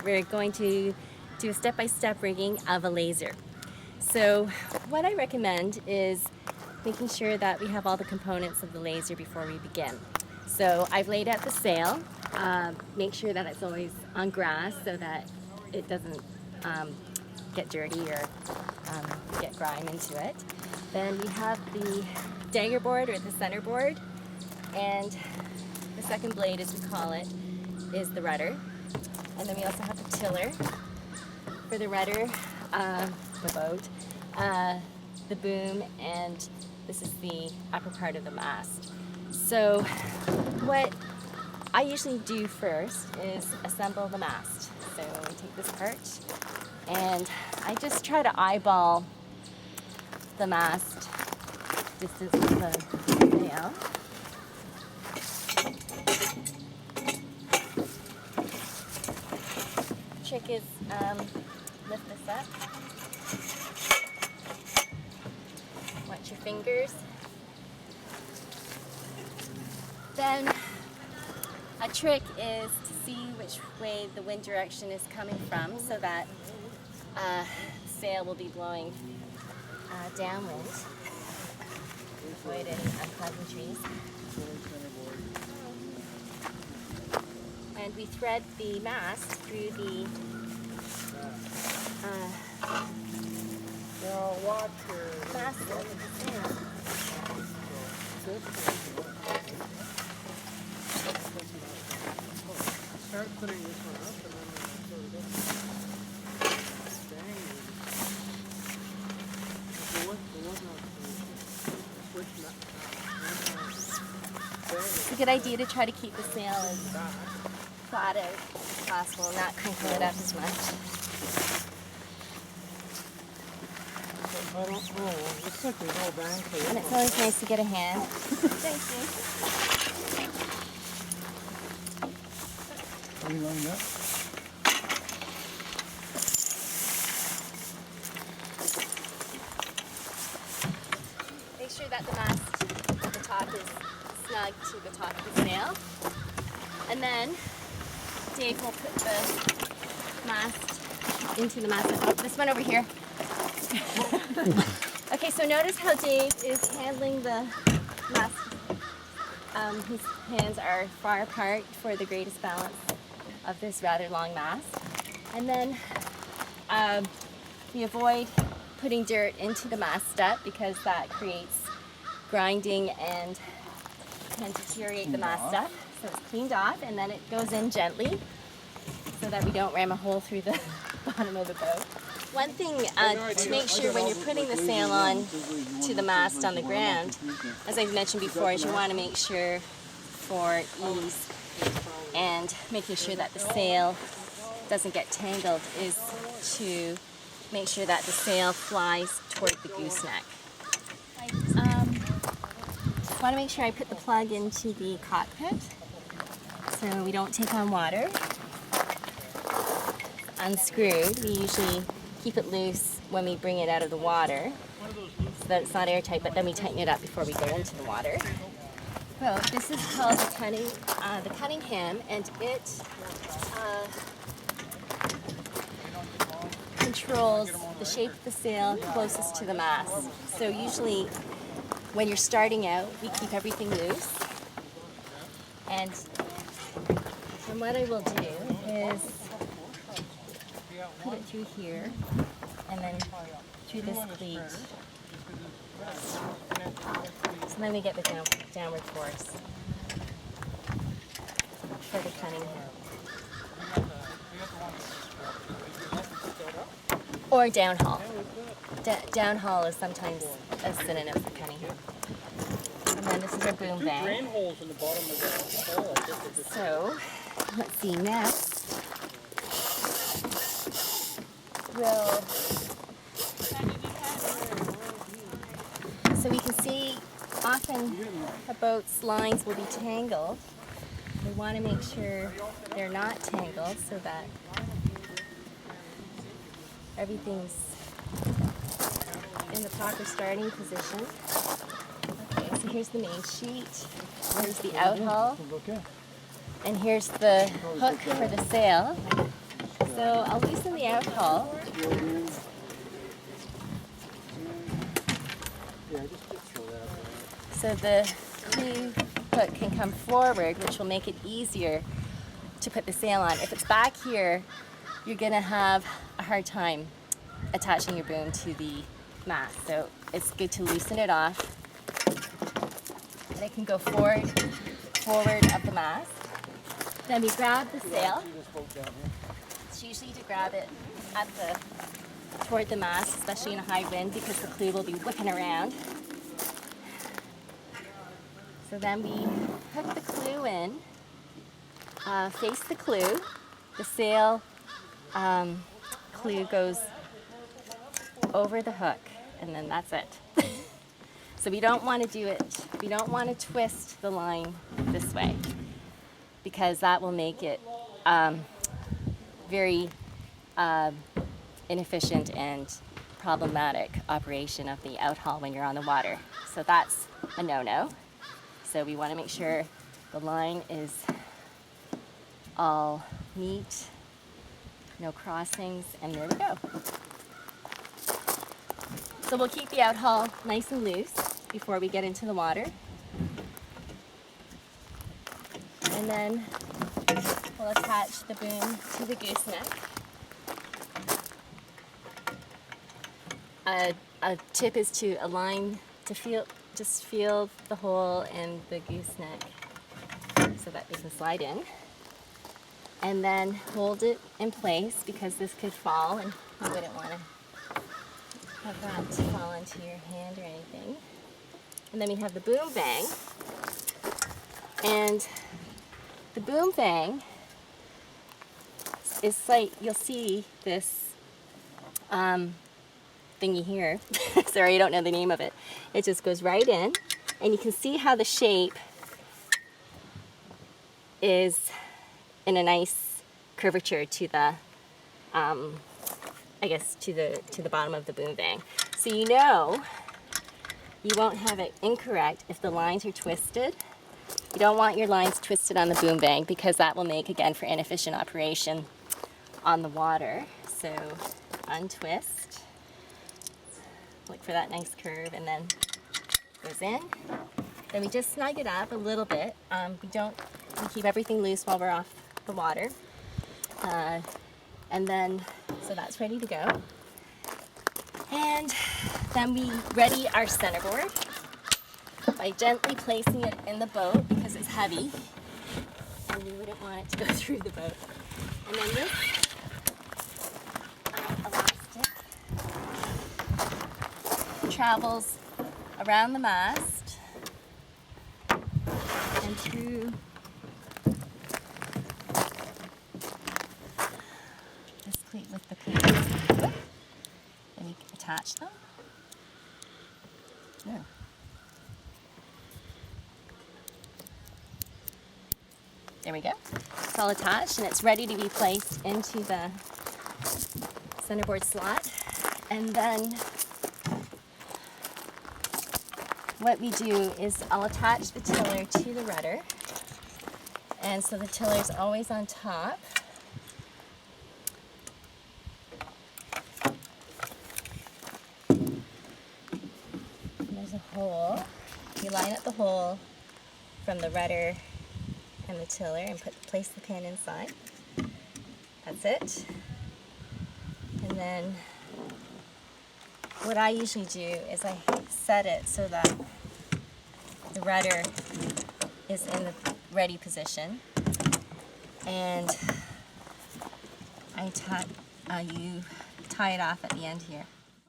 we're going to do a step-by-step rigging of a laser. So what I recommend is making sure that we have all the components of the laser before we begin. So I've laid out the sail, make sure that it's always on grass so that it doesn't get dirty or get grime into it. Then we have the dagger board or the center board, and the second blade, as we call it, is the rudder. And then we also have the tiller for the rudder, the boat, the boom, and this is the upper part of the mast. So what I usually do first is assemble the mast. So we take this part and I just try to eyeball the mast distance of the sail. Trick is lift this up. Watch your fingers. Then a trick is to see which way the wind direction is coming from so that the sail will be blowing downwind. Avoid any unpleasantries. And we thread the mast through the mast of the sail. Start putting this one up and then it's a good idea to try to keep the sail as flat out as possible, not crinkle it up as much. Looks like there's no bang for it. And it's always nice to get a hand. Thank you. Are you lined up? Make sure that the mast at the top is snug to the top of the sail. And then Dave will put the mast into the mast. Oh, this one over here. Okay, so notice how Dave is handling the mast. His hands are far apart for the greatest balance of this rather long mast. And then we avoid putting dirt into the mast step because that creates grinding and can deteriorate the mast step. So it's cleaned off and then it goes in gently so that we don't ram a hole through the bottom of the boat. One thing to make sure when you're putting the sail on to the mast on the ground, as I've mentioned before, is you want to make sure for ease and making sure that the sail doesn't get tangled is to make sure that the sail flies toward the gooseneck. I want to make sure I put the plug into the cockpit so we don't take on water. Unscrewed, we usually keep it loose when we bring it out of the water so that it's not airtight, but then we tighten it up before we go into the water. Well, this is called the Cunningham, and it controls the shape of the sail closest to the mast. So usually when you're starting out, we keep everything loose. And what I will do is put it through here and then through this cleat. So then we get the downward force for the Cunningham. Or downhaul. Downhaul is sometimes a synonym for Cunningham. And then this is a boom bang. So, let's see, next so we can see often a boat's lines will be tangled. We want to make sure they're not tangled so that everything's in the proper starting position. Okay, so here's the main sheet, here's the outhaul, and here's the hook for the sail. So I'll loosen the out haul. Yeah, just throw that up there. So the clew hook can come forward, which will make it easier to put the sail on. If it's back here, you're gonna have a hard time attaching your boom to the mast. So it's good to loosen it off. And it can go forward of the mast. Then we grab the sail. It's usually to grab it toward the mast, especially in a high wind, because the clew will be whipping around. So then we hook the clew in, face the clew. The sail clew goes over the hook, and then that's it. So we don't want to twist the line this way, because that will make it very inefficient and problematic operation of the out haul when you're on the water. So that's a no-no. So we want to make sure the line is all neat, no crossings, and there we go. So we'll keep the out haul nice and loose before we get into the water. And then we'll attach the boom to the gooseneck. A tip is to align, just feel the hole in the gooseneck so that they can slide in. And then hold it in place, because this could fall and you wouldn't want to have that fall into your hand or anything. And then we have the boom bang. And the boom bang is like, you'll see this thingy here. Sorry, I don't know the name of it. It just goes right in, and you can see how the shape is in a nice curvature to the, I guess to the bottom of the boom bang. So you know you won't have it incorrect if the lines are twisted. You don't want your lines twisted on the boom bang, because that will make, again, for inefficient operation on the water. So untwist, look for that nice curve, and then goes in. Then we just snug it up a little bit. We keep everything loose while we're off the water. And then, so that's ready to go. And then we ready our centerboard by gently placing it in the boat, because it's heavy and we wouldn't want it to go through the boat. And then this elastic travels around the mast and through this cleat with the cleats. Then we attach them. No. There we go. It's all attached and it's ready to be placed into the centerboard slot. And then what we do is I'll attach the tiller to the rudder. And so the tiller is always on top. And there's a hole. You line up the hole from the rudder and the tiller and place the pin inside. That's it. And then what I usually do is I set it so that the rudder is in the ready position, and you tie it off at the end here.